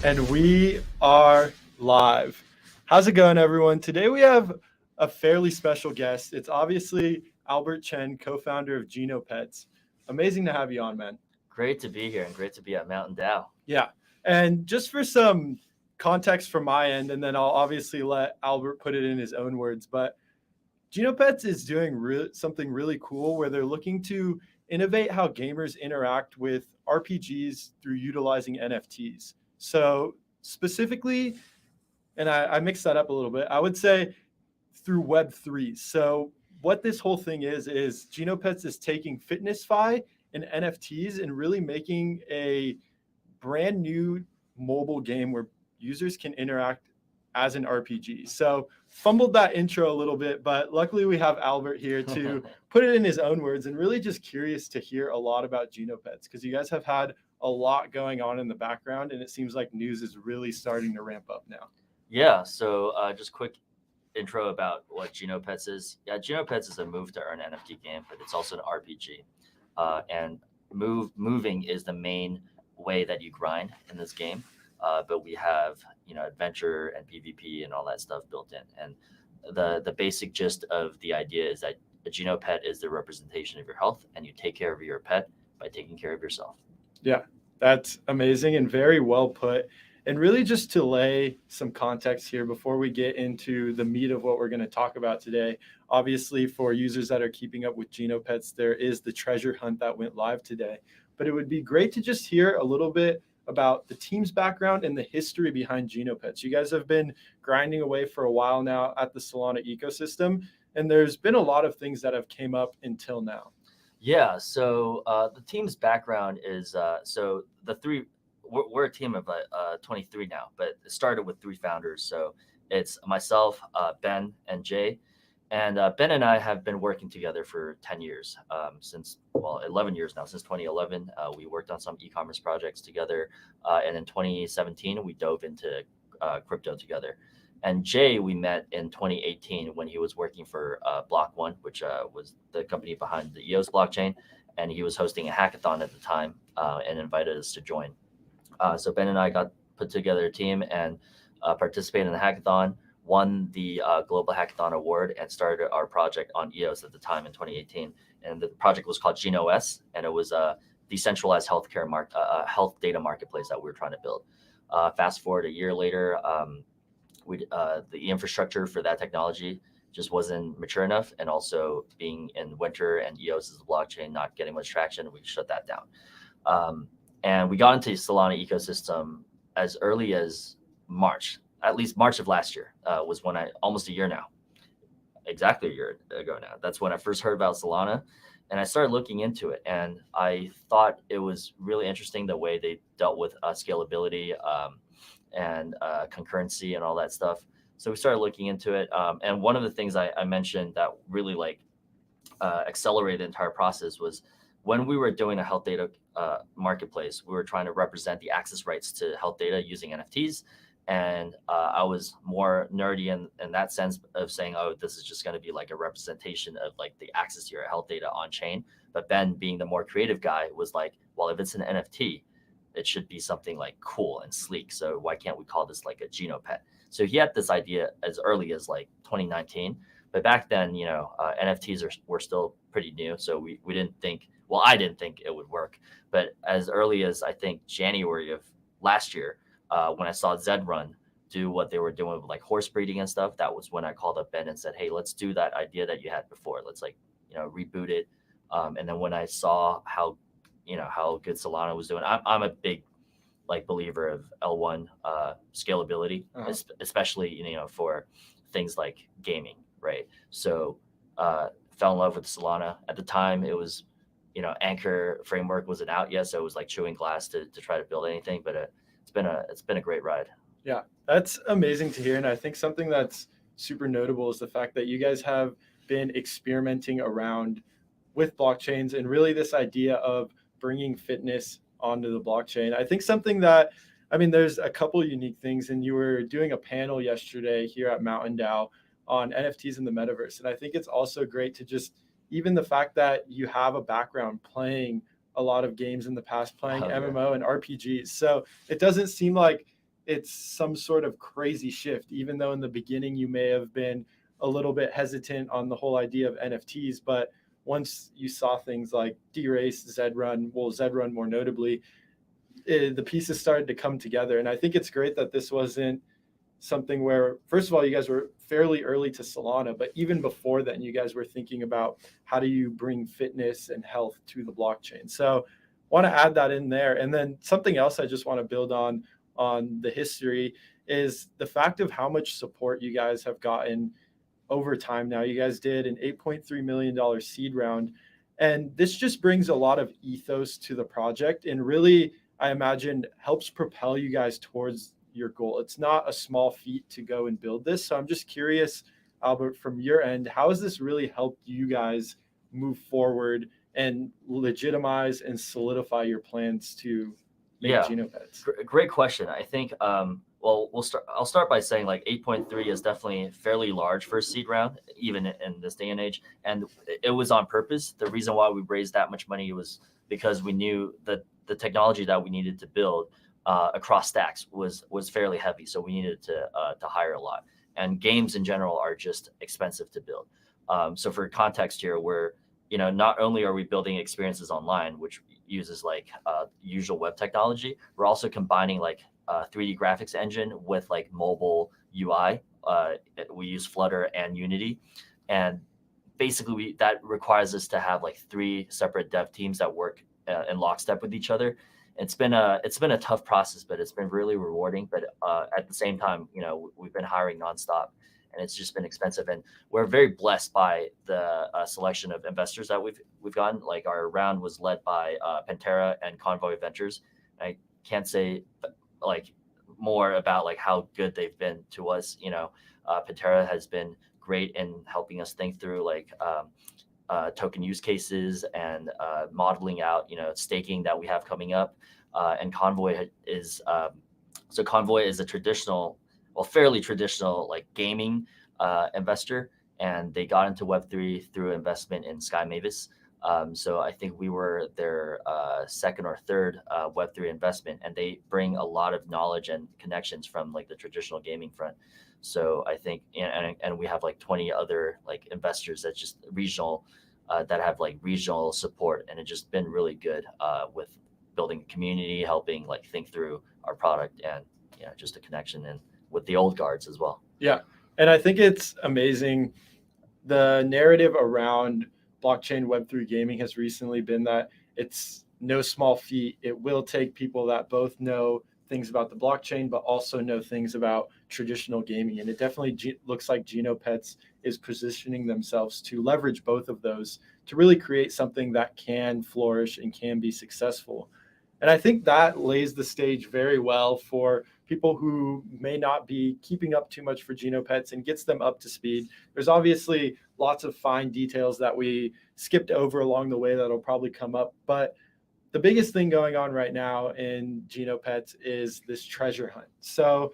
And we are live. How's it going, everyone? Today we have a fairly special guest. It's obviously Albert Chen, co-founder of Genopets. Amazing to have you on, man. Great to be here and great to be at mtnDAO. Yeah. And just for some context from my end, and then I'll obviously let Albert put it in his own words, but Genopets is doing something really cool where they're looking to innovate how gamers interact with RPGs through utilizing NFTs. So specifically, and I mixed that up a little bit, I would say through Web3. So what this whole thing is Genopets is taking FitnessFi and NFTs and really making a brand new mobile game where users can interact as an RPG. So fumbled that intro a little bit, but luckily we have Albert here to put it in his own words, and really just curious to hear a lot about Genopets because you guys have had a lot going on in the background, and it seems like news is really starting to ramp up now. Yeah, so just quick intro about what Genopets is. Yeah, Genopets is a move to earn NFT game, but it's also an RPG. And moving is the main way that you grind in this game. But we have adventure and PvP and all that stuff built in. And the basic gist of the idea is that a Genopet is the representation of your health, and you take care of your pet by taking care of yourself. Yeah, that's amazing and very well put. And really just to lay some context here before we get into the meat of what we're going to talk about today, obviously for users that are keeping up with Genopets, there is the treasure hunt that went live today. But it would be great to just hear a little bit about the team's background and the history behind Genopets. You guys have been grinding away for a while now at the Solana ecosystem, and there's been a lot of things that have came up until now. Yeah, so the team's background is we're a team of 23 now, but it started with three founders. So it's myself, Ben, and Jay. And Ben and I have been working together for 10 years, 11 years now, since 2011. We worked on some e-commerce projects together. And in 2017, we dove into crypto together. And Jay, we met in 2018 when he was working for Block One, which was the company behind the EOS blockchain. And he was hosting a hackathon at the time and invited us to join. So Ben and I got put together a team and participated in the hackathon, won the Global Hackathon Award, and started our project on EOS at the time in 2018. And the project was called GenoS, and it was a decentralized healthcare health data marketplace that we were trying to build. Fast forward a year later, the infrastructure for that technology just wasn't mature enough, and also being in winter and EOS is a blockchain not getting much traction, we shut that down. And we got into the Solana ecosystem as early as March, at least March of last year, was when almost a year now, exactly a year ago now. That's when I first heard about Solana, and I started looking into it. And I thought it was really interesting the way they dealt with scalability and concurrency and all that stuff. So we started looking into it. And one of the things I mentioned that really accelerated the entire process was when we were doing a health data marketplace, we were trying to represent the access rights to health data using NFTs. And I was more nerdy in that sense of saying, oh, this is just going to be like a representation of like the access to your health data on chain. But Ben, being the more creative guy, was like, well, if it's an NFT, it should be something like cool and sleek. So why can't we call this like a Genopet? So he had this idea as early as like 2019. But back then, NFTs were still pretty new. So we didn't think, well, I didn't think it would work. But as early as I think January of last year, when I saw Zed Run do what they were doing with like horse breeding and stuff, that was when I called up Ben and said, hey, let's do that idea that you had before. Let's reboot it. And then when I saw how good Solana was doing, I'm a big believer of L1 scalability, especially, for things like gaming, right? So fell in love with Solana. At the time, it was, Anchor framework wasn't out yet, so it was like chewing glass to try to build anything. But it's been a great ride. Yeah, that's amazing to hear. And I think something that's super notable is the fact that you guys have been experimenting around with blockchains and really this idea of bringing fitness onto the blockchain. I think something that, there's a couple unique things, and you were doing a panel yesterday here at mtnDAO on NFTs in the metaverse. And I think it's also great to just, even the fact that you have a background playing a lot of games in the past, playing MMO and RPGs. So it doesn't seem like it's some sort of crazy shift, even though in the beginning you may have been a little bit hesitant on the whole idea of NFTs. But once you saw things like D-Race, Zedrun more notably, the pieces started to come together. And I think it's great that this wasn't something where, first of all, you guys were fairly early to Solana, but even before then, you guys were thinking about how do you bring fitness and health to the blockchain. So want to add that in there. And then something else I just want to build on the history is the fact of how much support you guys have gotten over time now. You guys did an $8.3 million seed round. And this just brings a lot of ethos to the project and really, I imagine, helps propel you guys towards your goal. It's not a small feat to go and build this. So I'm just curious, Albert, from your end, how has this really helped you guys move forward and legitimize and solidify your plans to make Genopets? Great question. I think well, I'll start by saying like 8.3 is definitely fairly large for a seed round, even in this day and age. And it was on purpose. The reason why we raised that much money was because we knew that the technology that we needed to build across stacks was fairly heavy. So we needed to hire a lot. And games in general are just expensive to build. So for context here, we're, not only are we building experiences online, which uses like usual web technology, we're also combining like 3D graphics engine with like mobile UI. We use Flutter and Unity, and basically that requires us to have like 3 separate dev teams that work in lockstep with each other. It's been a tough process, but it's been really rewarding. But at the same time, we've been hiring nonstop, and it's just been expensive. And we're very blessed by the selection of investors that we've gotten. Like our round was led by Pantera and Convoy Ventures. I can't say like more about like how good they've been to us. Pantera has been great in helping us think through like token use cases and modeling out, staking that we have coming up. And Convoy is a traditional, fairly traditional like gaming investor, and they got into Web3 through investment in Sky Mavis. So I think we were their second or third Web3 investment, and they bring a lot of knowledge and connections from like the traditional gaming front. So I think, and we have like 20 other like investors that's just regional, that have like regional support, and it's just been really good with building a community, helping like think through our product, and just a connection and with the old guards as well. Yeah, and I think it's amazing. The narrative around blockchain Web3 gaming has recently been that it's no small feat. It will take people that both know things about the blockchain, but also know things about traditional gaming. And it definitely looks like Genopets is positioning themselves to leverage both of those to really create something that can flourish and can be successful. And I think that lays the stage very well for people who may not be keeping up too much for Genopets and gets them up to speed. There's obviously lots of fine details that we skipped over along the way that'll probably come up, but the biggest thing going on right now in Genopets is this treasure hunt. So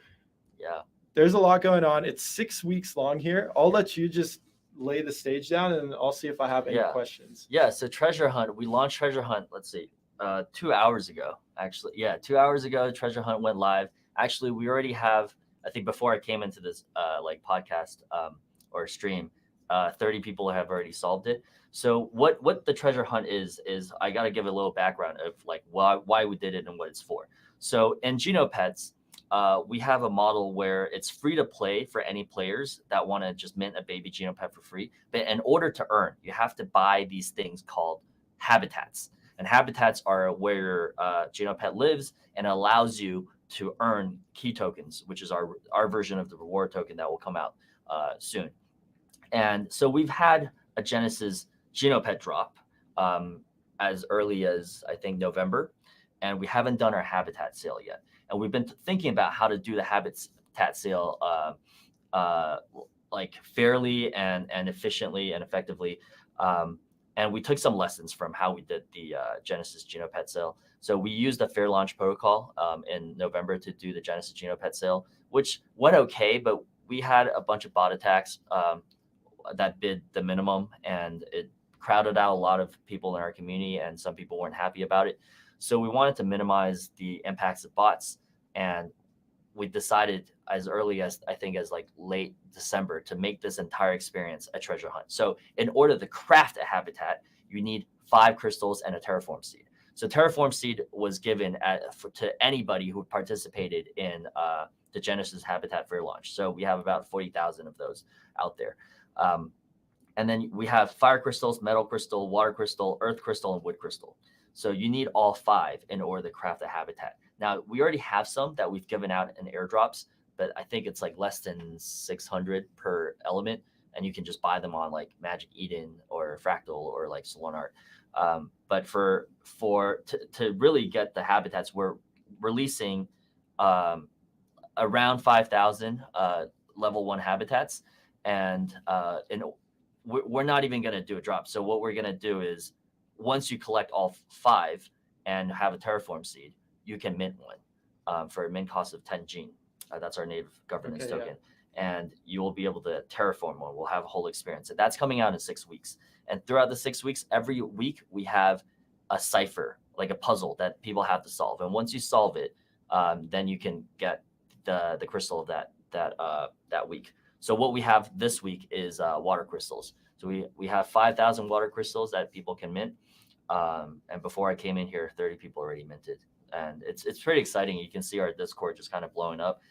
yeah, there's a lot going on. It's 6 weeks long here. I'll let you just lay the stage down, and I'll see if I have any questions. Yeah, so treasure hunt, we launched treasure hunt, let's see, 2 hours ago, actually. Yeah, 2 hours ago, treasure hunt went live. Actually, we already have, I think before I came into this like podcast or stream, 30 people have already solved it. So what the treasure hunt is I got to give a little background of like why we did it and what it's for. So in Genopets, we have a model where it's free to play for any players that want to just mint a baby Genopet for free. But in order to earn, you have to buy these things called habitats. And habitats are where Genopet lives, and allows you to earn key tokens, which is our version of the reward token that will come out soon. And so we've had a Genesis Genopet drop as early as I think November, and we haven't done our habitat sale yet. And we've been thinking about how to do the habitat sale like fairly and efficiently and effectively. And we took some lessons from how we did the Genesis Genopet sale. So we used a fair launch protocol in November to do the Genesis Genopet sale, which went okay, but we had a bunch of bot attacks that bid the minimum, and it crowded out a lot of people in our community, and some people weren't happy about it. So we wanted to minimize the impacts of bots, and we decided as early as I think as like late December to make this entire experience a treasure hunt. So in order to craft a habitat, you need 5 crystals and a Terraform Seed. So Terraform Seed was given to anybody who participated in the Genesis Habitat Fair launch. So we have about 40,000 of those out there. And then we have fire crystals, metal crystal, water crystal, earth crystal, and wood crystal. So you need all 5 in order to craft a habitat. Now, we already have some that we've given out in airdrops, but I think it's like less than 600 per element. And you can just buy them on like Magic Eden or Fractal or like Solana. But to really get the habitats, we're releasing around 5,000 level 1 habitats. And we're not even going to do a drop. So what we're going to do is once you collect all 5 and have a Terraform Seed, you can mint one for a mint cost of 10 gene. That's our native governance token. Yeah. And you will be able to terraform one. We'll have a whole experience. And that's coming out in 6 weeks. And throughout the 6 weeks, every week we have a cipher, like a puzzle that people have to solve. And once you solve it, then you can get the crystal of that week. So what we have this week is water crystals. So we have 5,000 water crystals that people can mint. And before I came in here, 30 people already minted. And it's pretty exciting. You can see our Discord just kind of blowing up.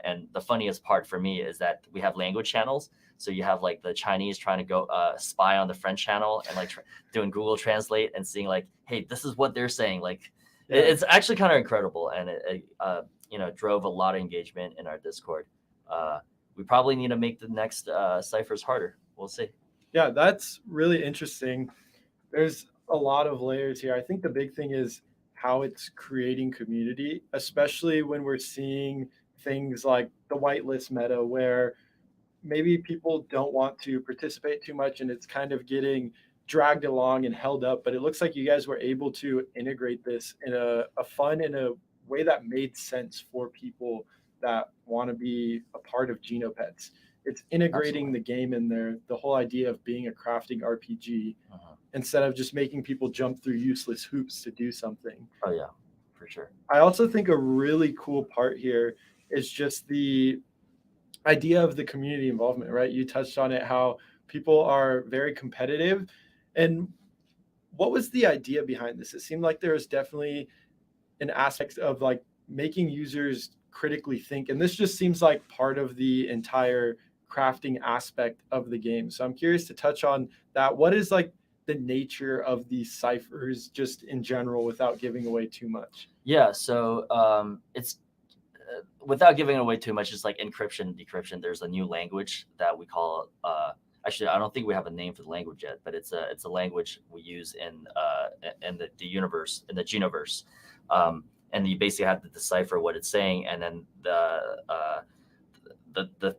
And the funniest part for me is that we have language channels. So you have like the Chinese trying to go spy on the French channel and like doing Google Translate and seeing like, hey, this is what they're saying. Like, it's actually kind of incredible. And it drove a lot of engagement in our Discord. We probably need to make the next ciphers harder. We'll see. Yeah, that's really interesting. There's a lot of layers here. I think the big thing is how it's creating community, especially when we're seeing things like the whitelist meta where maybe people don't want to participate too much and it's kind of getting dragged along and held up. But it looks like you guys were able to integrate this in a fun, in a way that made sense for people that want to be a part of Genopets. It's integrating the game in there, the whole idea of being a crafting RPG, instead of just making people jump through useless hoops to do something. Oh yeah, for sure. I also think a really cool part here is just the idea of the community involvement, right? You touched on it, how people are very competitive. And what was the idea behind this? It seemed like there was definitely an aspect of like making users critically think. And this just seems like part of the entire crafting aspect of the game. So I'm curious to touch on that. What is like the nature of these ciphers just in general without giving away too much? Yeah, so it's without giving away too much, it's like encryption and decryption. There's a new language that we call actually I don't think we have a name for the language yet, but it's a language we use in the universe, in the Genoverse. And you basically have to decipher what it's saying, and then the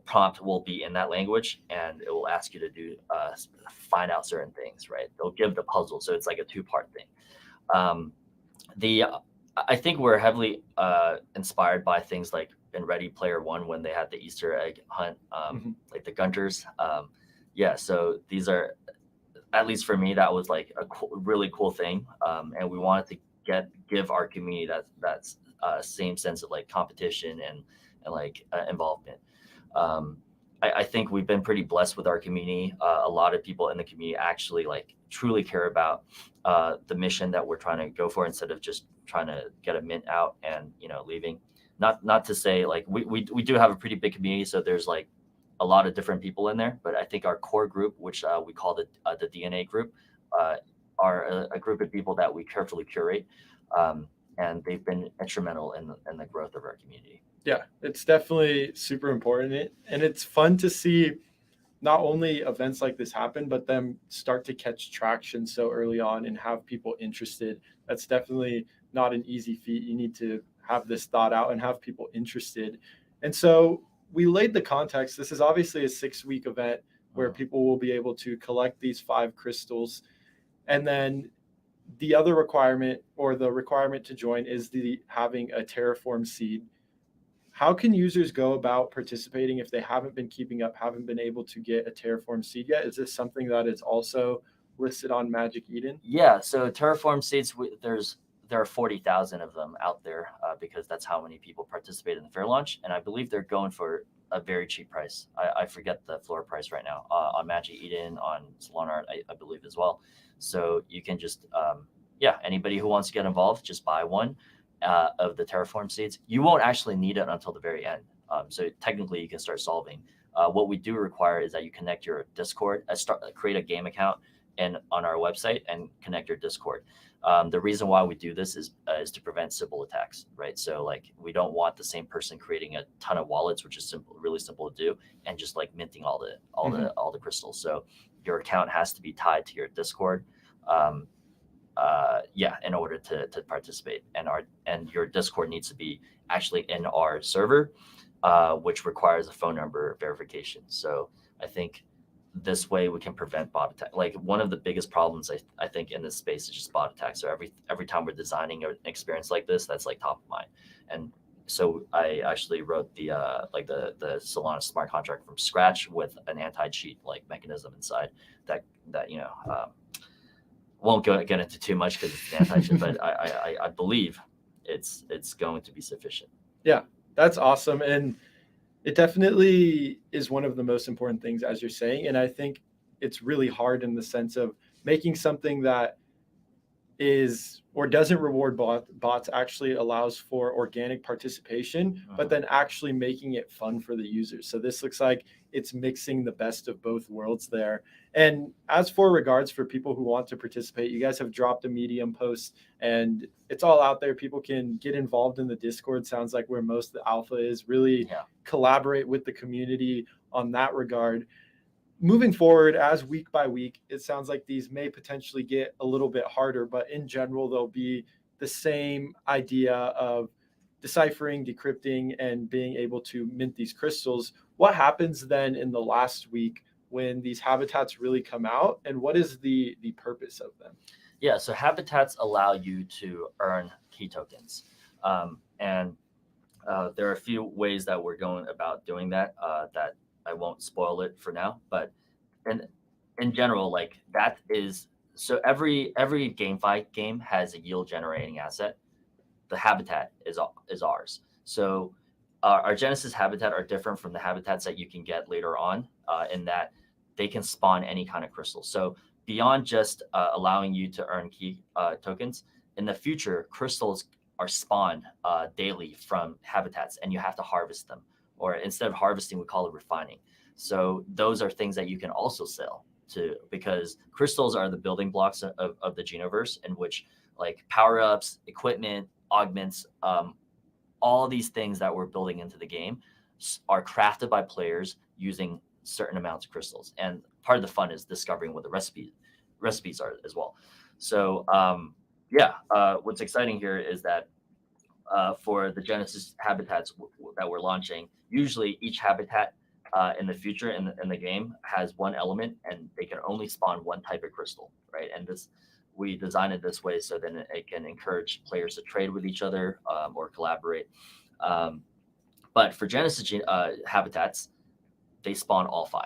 prompt will be in that language, and it will ask you to do find out certain things, right? They'll give the puzzle, so it's like a 2-part thing. I think we're heavily inspired by things like in Ready Player One when they had the Easter egg hunt, like the Gunters. Yeah, so these are, at least for me, that was like a really cool thing, and we wanted to give our community that same sense of like competition and like involvement. I think we've been pretty blessed with our community. A lot of people in the community actually like truly care about the mission that we're trying to go for, instead of just trying to get a mint out and leaving. Not to say like we do have a pretty big community, so there's like a lot of different people in there. But I think our core group, which we call the DNA group, are a group of people that we carefully curate, and they've been instrumental in the growth of our community. Yeah, it's definitely super important. And it's fun to see not only events like this happen, but them start to catch traction so early on and have people interested. That's definitely not an easy feat. You need to have this thought out and have people interested. And so we laid the context. This is obviously a 6-week event where people will be able to collect these 5 crystals. And then the other requirement, or the requirement to join, is having a Terraform Seed. How can users go about participating if they haven't been keeping up, haven't been able to get a Terraform Seed yet? Is this something that is also listed on Magic Eden? Yeah, so Terraform Seeds, there's there are 40,000 of them out there because that's how many people participate in the fair launch, and I believe they're going for a very cheap price. I forget the floor price right now on Magic Eden, on Solana, I believe as well. So you can just anybody who wants to get involved, just buy one of the Terraform seeds. You won't actually need it until the very end. So technically, you can start solving. What we do require is that you connect your Discord, create a game account, and on our website and connect your Discord. The reason why we do this is to prevent Sybil attacks, right? So like we don't want the same person creating a ton of wallets, which is really simple to do, and just like minting all the crystals. So your account has to be tied to your Discord. In order to participate, and your Discord needs to be actually in our server, which requires a phone number verification. So I think this way we can prevent bot attack. Like one of the biggest problems I think in this space is just bot attacks. So every time we're designing an experience like this, that's like top of mind. And so I actually wrote the Solana smart contract from scratch with an anti-cheat like mechanism inside that won't get into too much because it's anti-cheat, but I believe it's going to be sufficient. Yeah, that's awesome. And it definitely is one of the most important things, as you're saying. And I think it's really hard in the sense of making something that is or doesn't reward bots actually allows for organic participation, but then actually making it fun for the users. So this looks like it's mixing the best of both worlds there. And as for regards for people who want to participate, you guys have dropped a Medium post and it's all out there. People can get involved in the Discord. Sounds like where most of the alpha is. Really collaborate with the community on that regard. Moving forward, as week by week, it sounds like these may potentially get a little bit harder, but in general, they'll be the same idea of deciphering, decrypting, and being able to mint these crystals. What happens then in the last week when these habitats really come out, and what is the purpose of them? Yeah, so habitats allow you to earn key tokens. And there are a few ways that we're going about doing that that I won't spoil it for now, but in general, like that is, so every GameFi game has a yield generating asset. The habitat is ours. So our Genesis habitat are different from the habitats that you can get later on in that they can spawn any kind of crystal. So beyond just allowing you to earn key tokens, in the future, crystals are spawned daily from habitats and you have to harvest them. Or instead of harvesting, we call it refining. So those are things that you can also sell to, because crystals are the building blocks of the Genoverse, in which like power-ups, equipment, augments, all these things that we're building into the game are crafted by players using certain amounts of crystals. And part of the fun is discovering what the recipes are as well. So what's exciting here is that for the Genesis habitats that we're launching, usually each habitat in the future in the game has one element, and they can only spawn one type of crystal, right? And we designed it this way so then it can encourage players to trade with each other or collaborate. But for Genesis habitats, they spawn all 5.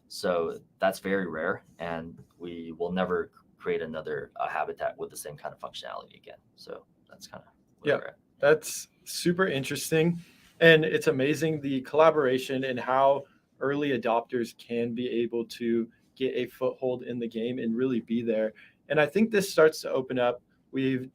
So that's very rare, and we will never create another habitat with the same kind of functionality again. So that's kind of where we're at. That's super interesting. And it's amazing the collaboration and how early adopters can be able to get a foothold in the game and really be there. And I think this starts to open up. We've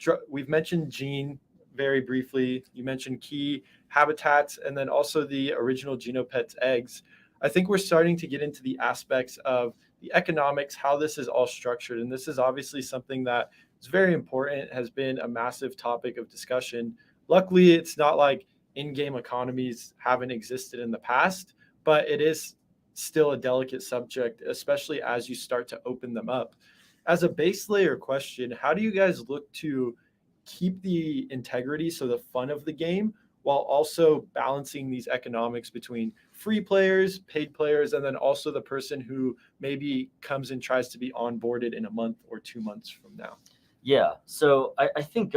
mentioned Gene very briefly. You mentioned key habitats and then also the original Genopets eggs. I think we're starting to get into the aspects of the economics, how this is all structured. And this is obviously something that is very important, has been a massive topic of discussion. Luckily, it's not like in-game economies haven't existed in the past, but it is still a delicate subject, especially as you start to open them up. As a base layer question, how do you guys look to keep the integrity, so the fun of the game, while also balancing these economics between free players, paid players, and then also the person who maybe comes and tries to be onboarded in a month or 2 months from now? Yeah, so I think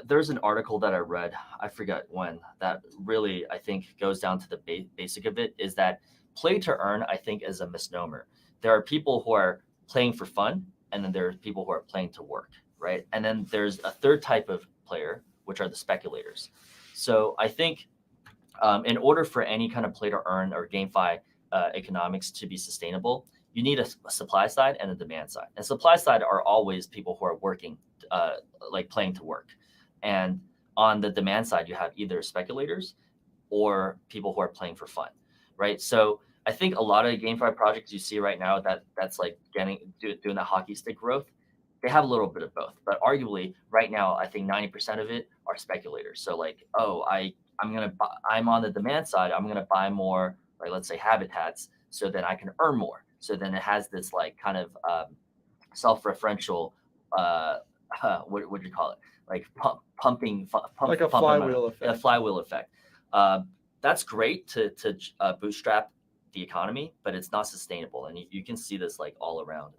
there's an article that I read, I forget when, that really I think goes down to the basic of it, is that play to earn, I think, is a misnomer. There are people who are playing for fun, and then there are people who are playing to work. right? And then there's a third type of player, which are the speculators. So I think in order for any kind of play to earn or GameFi economics to be sustainable, you need a supply side and a demand side. And supply side are always people who are working, like playing to work. And on the demand side, you have either speculators or people who are playing for fun, right? So I think a lot of GameFi projects you see right now that's like doing the hockey stick growth, they have a little bit of both. But arguably, right now, I think 90% of it are speculators. So like, oh, I'm on the demand side. I'm gonna buy more, like let's say habitats, so then I can earn more. So then it has this like kind of self-referential, uh, what do you call it? Like Like a pump flywheel a effect. flywheel effect. That's great to bootstrap the economy, but it's not sustainable, and you can see this like all around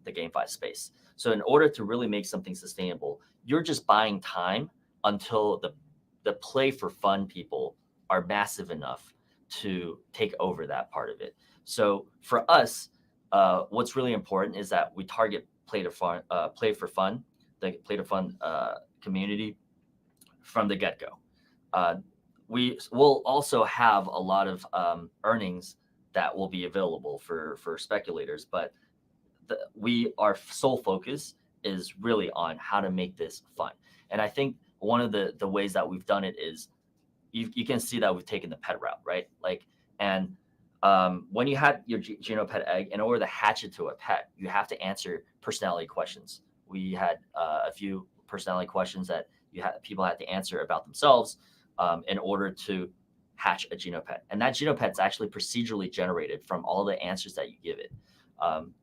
the GameFi space. So in order to really make something sustainable, you're just buying time until the play for fun people are massive enough to take over that part of it. So for us, what's really important is that we target play for fun, the play to fun community from the get go. We will also have a lot of earnings that will be available for speculators, but our sole focus is really on how to make this fun. And I think one of the ways that we've done it is you can see that we've taken the pet route, right? Like, and when you had your Genopet egg, in order to hatch it to a pet, you have to answer personality questions. We had a few personality questions that people had to answer about themselves in order to hatch a Genopet. And that Genopet is actually procedurally generated from all the answers that you give it.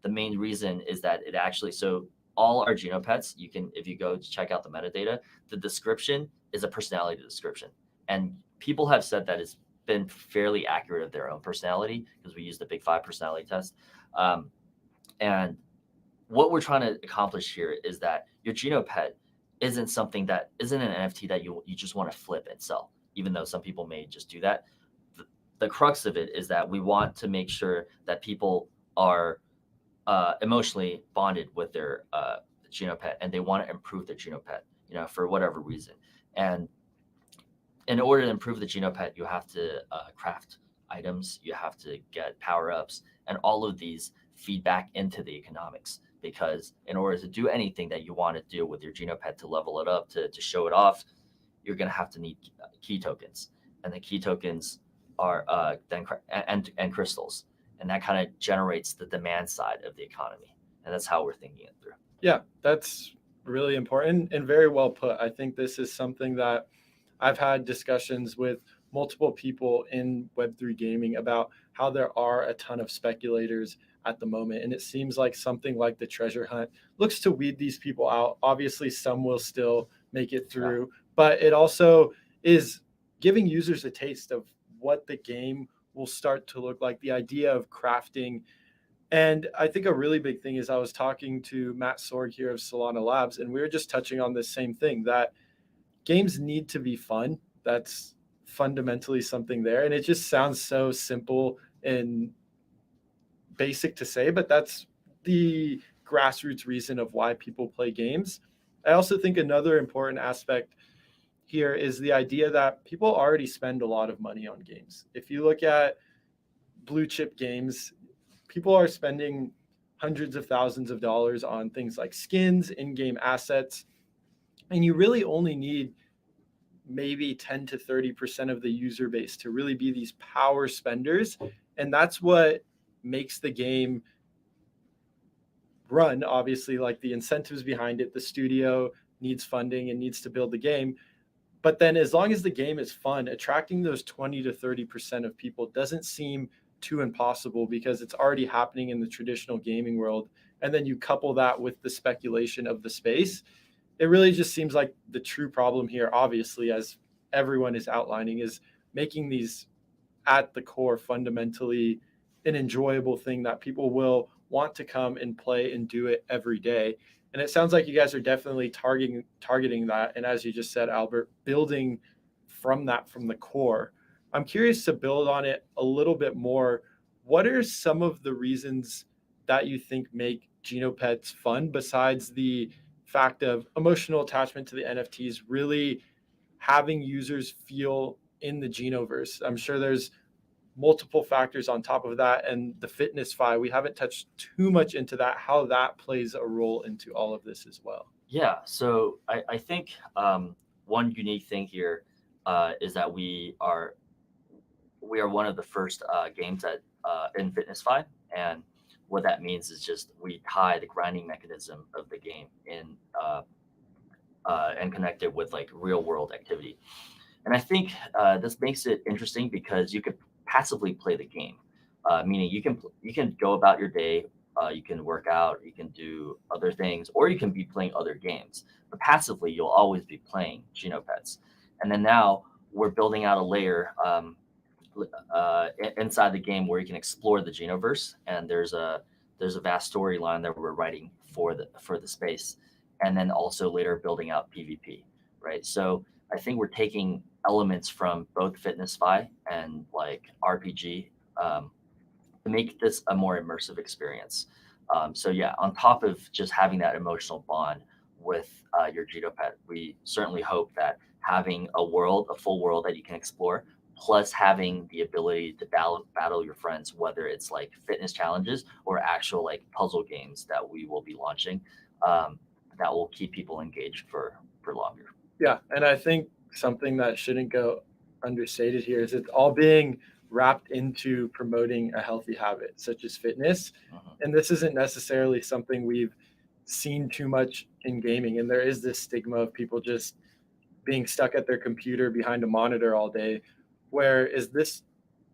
The main reason is that it actually, so all our Genopets, you can, if you go to check out the metadata, the description is a personality description. And people have said that it's been fairly accurate of their own personality because we use the Big Five personality test. And what we're trying to accomplish here is that your Genopet isn't something that isn't an NFT that you just want to flip and sell, even though some people may just do that. The crux of it is that we want to make sure that people are emotionally bonded with their Genopet, and they want to improve their Genopet, for whatever reason. And in order to improve the Genopet, you have to craft items, you have to get power ups, and all of these feedback into the economics. Because in order to do anything that you want to do with your Genopet to level it up, to show it off, you're going to have to need key tokens, and the key tokens are and crystals, and that kind of generates the demand side of the economy, and that's how we're thinking it through. Yeah, that's really important and very well put. I think this is something that I've had discussions with multiple people in Web3 gaming about how there are a ton of speculators at the moment. And it seems like something like the treasure hunt looks to weed these people out. Obviously, some will still make it through, but it also is giving users a taste of what the game will start to look like, the idea of crafting. And I think a really big thing is I was talking to Matt Sorg here of Solana Labs, and we were just touching on this same thing, that games need to be fun. That's fundamentally something there. And it just sounds so simple and basic to say, but that's the grassroots reason of why people play games. I also think another important aspect here is the idea that people already spend a lot of money on games. If you look at blue chip games, people are spending hundreds of thousands of dollars on things like skins, in-game assets, and you really only need maybe 10 to 30% of the user base to really be these power spenders. And that's what makes the game run. Obviously, like the incentives behind it, the studio needs funding and needs to build the game. But then as long as the game is fun, attracting those 20 to 30% of people doesn't seem too impossible, because it's already happening in the traditional gaming world. And then you couple that with the speculation of the space. It really just seems like the true problem here, obviously, as everyone is outlining, is making these at the core fundamentally an enjoyable thing that people will want to come and play and do it every day. And it sounds like you guys are definitely targeting that. And as you just said, Albert, building from that, from the core. I'm curious to build on it a little bit more. What are some of the reasons that you think make Genopets fun, besides the fact of emotional attachment to the NFTs really having users feel in the Genoverse. I'm sure there's multiple factors on top of that, and the fitness fi, we haven't touched too much into that, how that plays a role into all of this as well. Yeah, so I think one unique thing here is that we are one of the first games that in FitnessFi, and what that means is just we tie the grinding mechanism of the game in and connect it with like real world activity. And I think this makes it interesting because you could passively play the game, meaning you can go about your day, you can work out, you can do other things, or you can be playing other games. But passively, you'll always be playing Genopets. And then now we're building out a layer inside the game where you can explore the Genoverse, and there's a vast storyline that we're writing for the space, and then also later building out PvP, right? So I think we're taking elements from both Fitness Fi and like RPG to make this a more immersive experience. So yeah, on top of just having that emotional bond with your Genopet, we certainly hope that having a full world that you can explore, plus having the ability to battle your friends, whether it's like fitness challenges or actual like puzzle games that we will be launching, that will keep people engaged for longer. Yeah, and I think something that shouldn't go understated here is it's all being wrapped into promoting a healthy habit, such as fitness. Mhm. And this isn't necessarily something we've seen too much in gaming. And there is this stigma of people just being stuck at their computer behind a monitor all day. Whereas this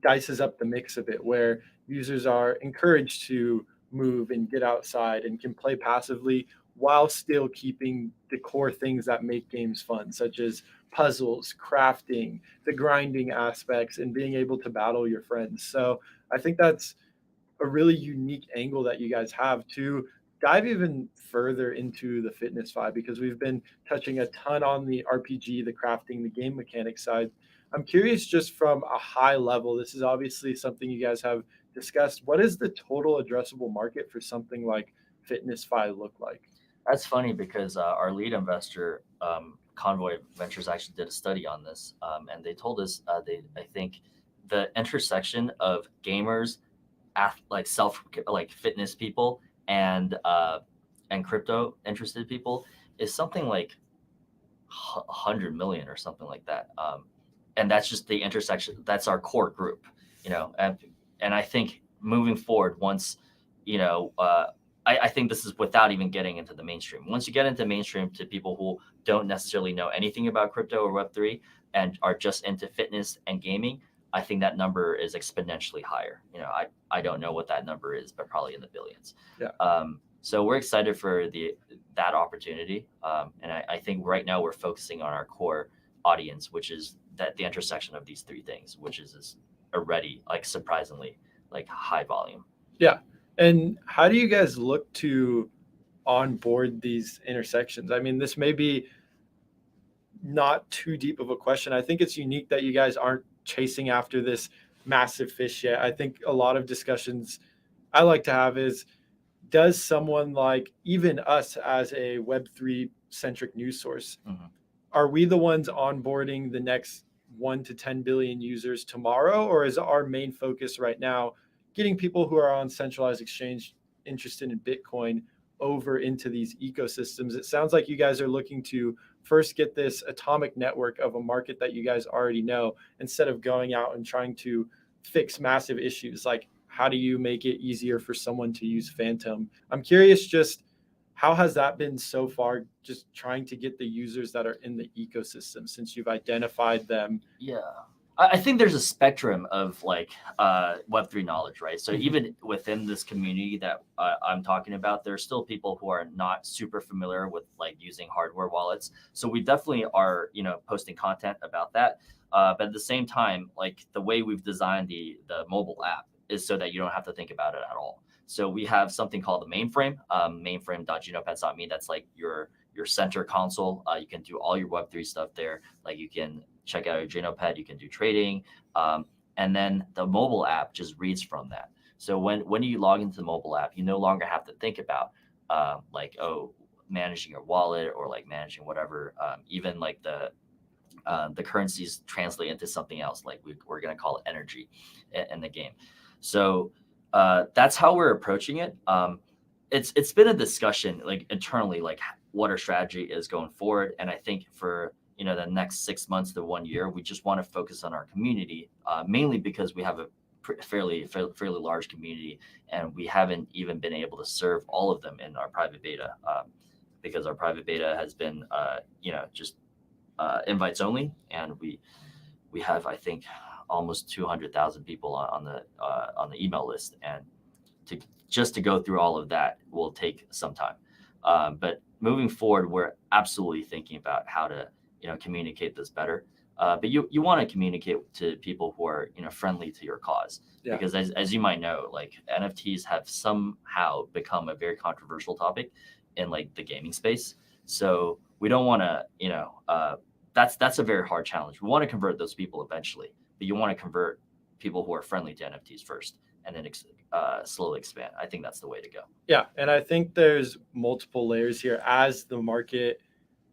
dices up the mix a bit, where users are encouraged to move and get outside and can play passively while still keeping the core things that make games fun, such as puzzles, crafting, the grinding aspects, and being able to battle your friends. So I think that's a really unique angle that you guys have to dive even further into the fitness vibe, because we've been touching a ton on the RPG, the crafting, the game mechanics side. I'm curious, just from a high level, this is obviously something you guys have discussed. What is the total addressable market for something like fitness fi look like? That's funny because our lead investor, Convoy Ventures, actually did a study on this, and they told us I think the intersection of gamers, like like fitness people, and crypto interested people is something like 100 million or something like that. And that's just the intersection. That's our core group, and I think moving forward, once you know. I think this is without even getting into the mainstream. Once you get into mainstream to people who don't necessarily know anything about crypto or Web3 and are just into fitness and gaming, I think that number is exponentially higher. I don't know what that number is, but probably in the billions. Yeah. So we're excited for that opportunity, and I think right now we're focusing on our core audience, which is that the intersection of these three things, which is already like surprisingly like high volume. Yeah. And how do you guys look to onboard these intersections? I mean, this may be not too deep of a question. I think it's unique that you guys aren't chasing after this massive fish yet. I think a lot of discussions I like to have is, does someone like even us as a Web3 centric news source, Mhm. are we the ones onboarding the next 1 to 10 billion users tomorrow? Or is our main focus right now getting people who are on centralized exchange interested in Bitcoin over into these ecosystems? It sounds like you guys are looking to first get this atomic network of a market that you guys already know, instead of going out and trying to fix massive issues like how do you make it easier for someone to use Phantom? I'm curious, just how has that been so far, just trying to get the users that are in the ecosystem since you've identified them? Yeah. I think there's a spectrum of like Web3 knowledge, right? So Mhm. even within this community that I'm talking about, there's still people who are not super familiar with like using hardware wallets. So we definitely are, posting content about that. But at the same time, like the way we've designed the mobile app is so that you don't have to think about it at all. So we have something called the mainframe, mainframe.genopets.me. That's like your center console. You can do all your Web3 stuff there. Like you can check out your Genopet, you can do trading, and then the mobile app just reads from that. So when you log into the mobile app, you no longer have to think about like, oh, managing your wallet or like managing whatever, even like the currencies translate into something else, like we're going to call it energy in the game. So that's how we're approaching it. It's been a discussion like internally, like what our strategy is going forward. And I think for the next 6 months to 1 year, we just want to focus on our community, mainly because we have a fairly large community, and we haven't even been able to serve all of them in our private beta, because our private beta has been just invites only, and we have, I think, almost 200,000 people on the email list, and to go through all of that will take some time. But moving forward, we're absolutely thinking about how to communicate this better. But you want to communicate to people who are friendly to your cause, because as you might know, like NFTs have somehow become a very controversial topic in like the gaming space. So we don't want to that's a very hard challenge. We want to convert those people eventually, but you want to convert people who are friendly to NFTs first, and then slowly expand. I think that's the way to go. Yeah, and I think there's multiple layers here. As the market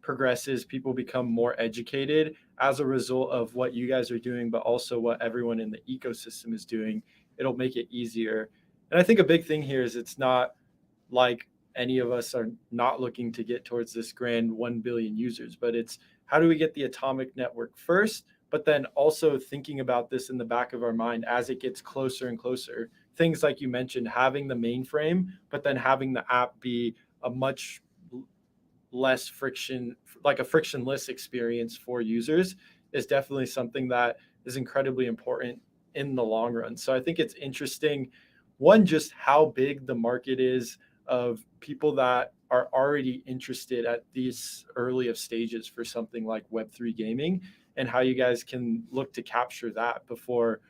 progresses, people become more educated as a result of what you guys are doing, but also what everyone in the ecosystem is doing. It'll make it easier. And I think a big thing here is it's not like any of us are not looking to get towards this grand 1 billion users, but it's how do we get the atomic network first, but then also thinking about this in the back of our mind as it gets closer and closer. Things like you mentioned, having the mainframe, but then having the app be a much less friction, like a frictionless experience for users, is definitely something that is incredibly important in the long run. So I think it's interesting, one, just how big the market is of people that are already interested at these early of stages for something like Web3 gaming, and how you guys can look to capture that before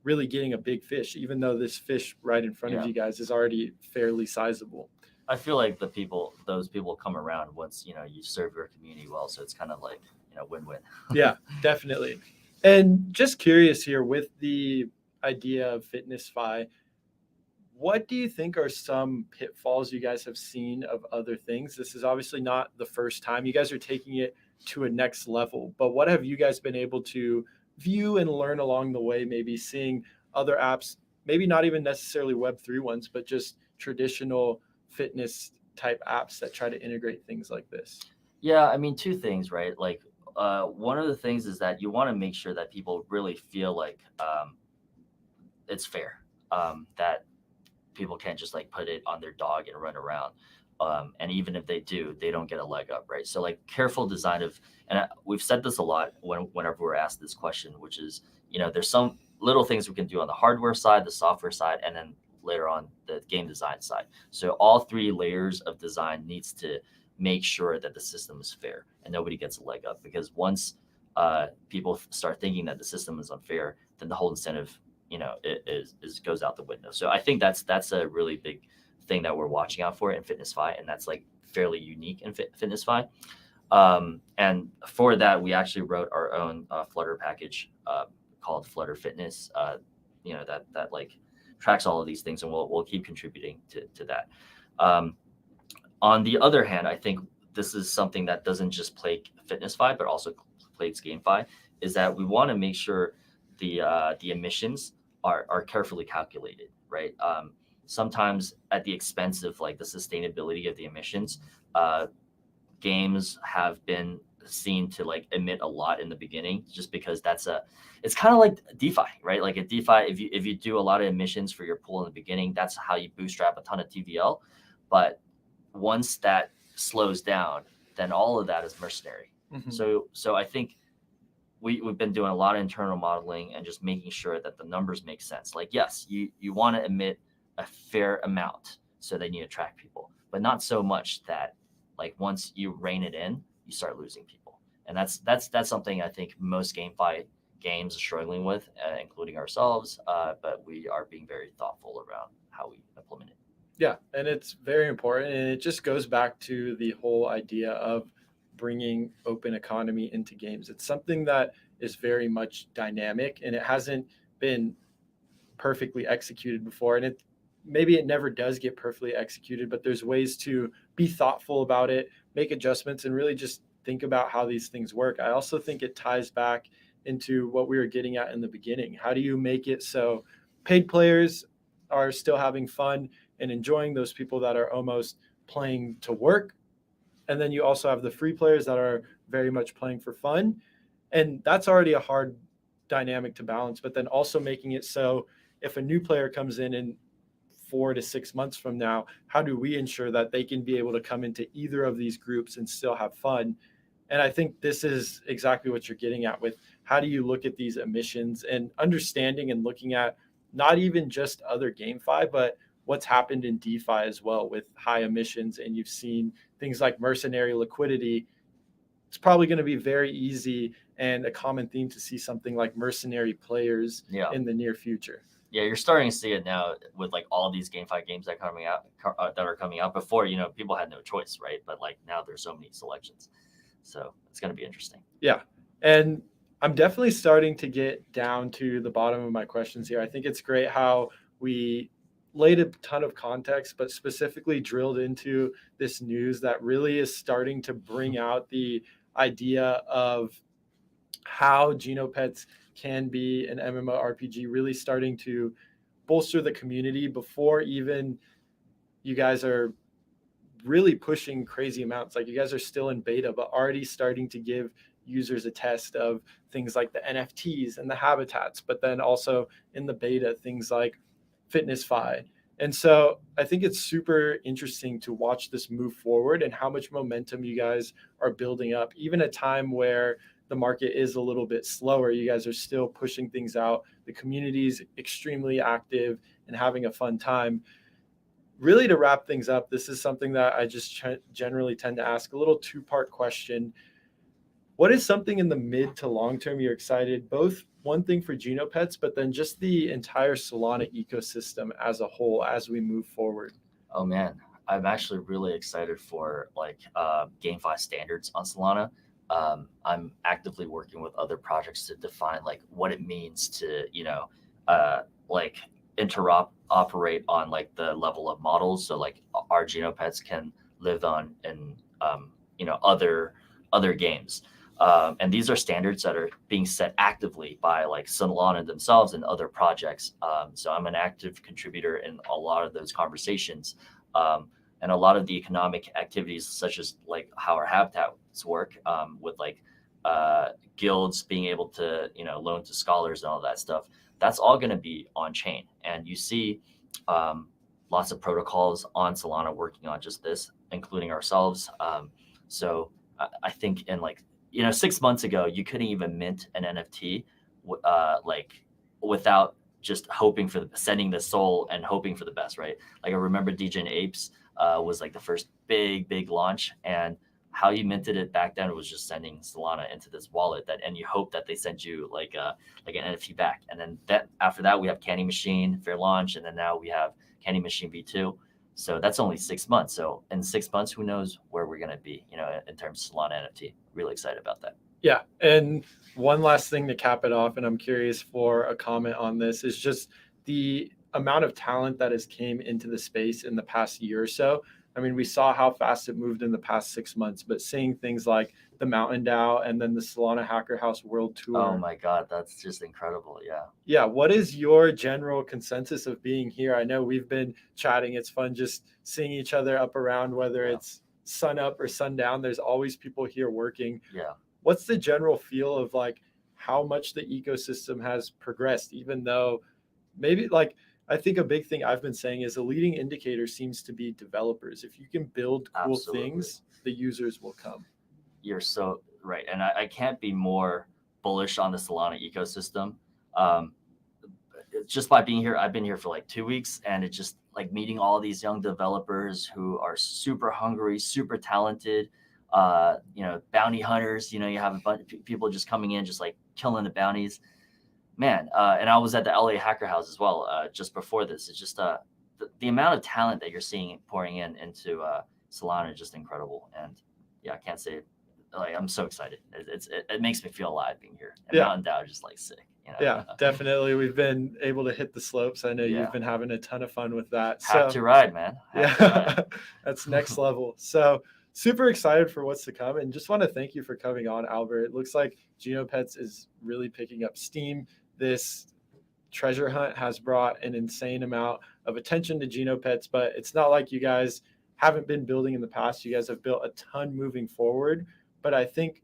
really getting a big fish, even though this fish right in front of you guys is already fairly sizable. I feel like those people come around once you serve your community well. So it's kind of like win-win. Yeah, definitely. And just curious here, with the idea of FitnessFi, what do you think are some pitfalls you guys have seen of other things? This is obviously not the first time. You guys are taking it to a next level, but what have you guys been able to view and learn along the way, maybe seeing other apps, maybe not even necessarily Web3 ones, but just traditional fitness type apps that try to integrate things like this? Yeah, I mean, two things, right? Like, one of the things is that you want to make sure that people really feel like it's fair, that people can't just like put it on their dog and run around. And even if they do, they don't get a leg up, right? So like careful design of, and we've said this a lot whenever we're asked this question, which is, there's some little things we can do on the hardware side, the software side, and then later on the game design side. So all three layers of design needs to make sure that the system is fair and nobody gets a leg up, because once people start thinking that the system is unfair, then the whole incentive it goes out the window. So I think that's a really big thing that we're watching out for in FitnessFi, and that's like fairly unique in FitnessFi. And for that, we actually wrote our own Flutter package called Flutter Fitness. That like tracks all of these things, and we'll keep contributing to that. On the other hand, I think this is something that doesn't just plague FitnessFi, but also plagues GameFi, is that we want to make sure the emissions are carefully calculated, right? Sometimes at the expense of like the sustainability of the emissions, games have been seen to like emit a lot in the beginning, just because it's kind of like DeFi, right? Like at DeFi, if you do a lot of emissions for your pool in the beginning, that's how you bootstrap a ton of TVL. But once that slows down, then all of that is mercenary. Mm-hmm. So I think we've been doing a lot of internal modeling and just making sure that the numbers make sense. Like, yes, you want to emit a fair amount so that you attract people, but not so much that like once you rein it in, you start losing people. And that's something I think most GameFi games are struggling with, including ourselves. But we are being very thoughtful around how we implement it. Yeah, and it's very important. And it just goes back to the whole idea of bringing open economy into games. It's something that is very much dynamic, and it hasn't been perfectly executed before. And maybe it never does get perfectly executed, but there's ways to be thoughtful about it, make adjustments and really just think about how these things work. I also think it ties back into what we were getting at in the beginning. How do you make it so paid players are still having fun and enjoying, those people that are almost playing to work? And then you also have the free players that are very much playing for fun. And that's already a hard dynamic to balance. But then also making it so if a new player comes in 4 to 6 months from now, how do we ensure that they can be able to come into either of these groups and still have fun? And I think this is exactly what you're getting at with how do you look at these emissions and understanding and looking at not even just other GameFi, but what's happened in DeFi as well with high emissions. And you've seen things like mercenary liquidity. It's probably going to be very easy and a common theme to see something like mercenary players in the near future. Yeah, you're starting to see it now with like all these GameFi games that are coming out. Before, people had no choice, right? But like now there's so many selections, so it's going to be interesting. Yeah, and I'm definitely starting to get down to the bottom of my questions here. I think it's great how we laid a ton of context, but specifically drilled into this news that really is starting to bring out the idea of how Genopets can be an MMORPG, really starting to bolster the community before even you guys are really pushing crazy amounts. Like you guys are still in beta, but already starting to give users a test of things like the NFTs and the habitats, but then also in the beta, things like FitnessFi. And so I think it's super interesting to watch this move forward and how much momentum you guys are building up, even a time where the market is a little bit slower. You guys are still pushing things out. The community is extremely active and having a fun time. Really, to wrap things up, this is something that I just generally tend to ask, a little two-part question. What is something in the mid to long term you're excited, both one thing for Genopets, but then just the entire Solana ecosystem as a whole as we move forward? Oh man, I'm actually really excited for like GameFi standards on Solana. I'm actively working with other projects to define like what it means to, like interoperate on like the level of models. So like our Genopets can live on in, other games. And these are standards that are being set actively by like Solana themselves and other projects. So I'm an active contributor in a lot of those conversations. And a lot of the economic activities, such as like how our habitats work, with like guilds being able to, loan to scholars and all that stuff, that's all going to be on chain. And you see lots of protocols on Solana working on just this, including ourselves. So I think in like, 6 months ago, you couldn't even mint an NFT like without just hoping for sending the soul and hoping for the best, right? Like I remember DJ Apes was like the first big launch, and how you minted it back then was just sending Solana into this wallet and you hope that they send you like an NFT back. And then after that we have Candy Machine fair launch, and then now we have Candy Machine V2. So that's only 6 months. So in 6 months, who knows where we're going to be, in terms of Solana NFT. Really excited about that. Yeah. And one last thing to cap it off, and I'm curious for a comment on this, is just the amount of talent that has came into the space in the past year or so. I mean, we saw how fast it moved in the past 6 months, but seeing things like the mtnDAO and then the Solana Hacker House World Tour. Oh my God, that's just incredible. Yeah. Yeah. What is your general consensus of being here? I know we've been chatting. It's fun just seeing each other up around, whether it's sun up or sundown. There's always people here working. Yeah. What's the general feel of like how much the ecosystem has progressed, even though maybe like, I think a big thing I've been saying is a leading indicator seems to be developers. If you can build cool things, the users will come. You're so right. And I can't be more bullish on the Solana ecosystem. Just by being here, I've been here for like 2 weeks, and it's just like meeting all these young developers who are super hungry, super talented, bounty hunters. You have a bunch of people just coming in, just like killing the bounties. Man, and I was at the LA Hacker House as well just before this. It's just the amount of talent that you're seeing pouring into Solana is just incredible. And yeah, I can't say it. Like, I'm so excited. It makes me feel alive being here. And mtnDAO just like sick. Yeah, definitely. We've been able to hit the slopes. I know you've been having a ton of fun with that. Have to ride, man. Yeah, that's next level. So super excited for what's to come, and just want to thank you for coming on, Albert. It looks like Genopets is really picking up steam. This treasure hunt has brought an insane amount of attention to Genopets, but it's not like you guys haven't been building in the past. You guys have built a ton moving forward, but I think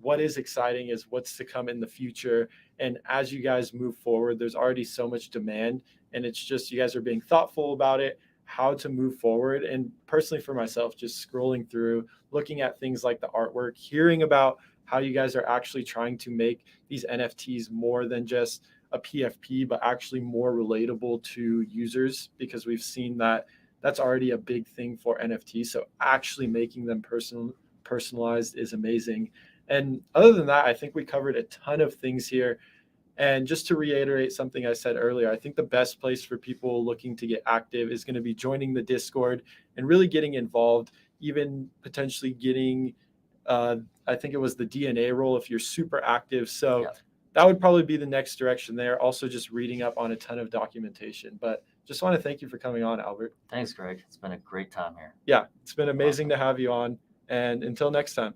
what is exciting is what's to come in the future. And as you guys move forward, there's already so much demand, and it's just you guys are being thoughtful about it, how to move forward. And personally for myself, just scrolling through, looking at things like the artwork, hearing about how you guys are actually trying to make these NFTs more than just a PFP, but actually more relatable to users, because we've seen that that's already a big thing for NFTs. So actually making them personalized is amazing. And other than that, I think we covered a ton of things here. And just to reiterate something I said earlier, I think the best place for people looking to get active is going to be joining the Discord and really getting involved, even potentially getting, I think it was the DNA role if you're super active. So Yeah. that would probably be the next direction there. Also, just reading up on a ton of documentation. But just want to thank you for coming on, Albert. Thanks, Greg. It's been a great time here. Yeah, it's been amazing Awesome. to have you on. And until next time.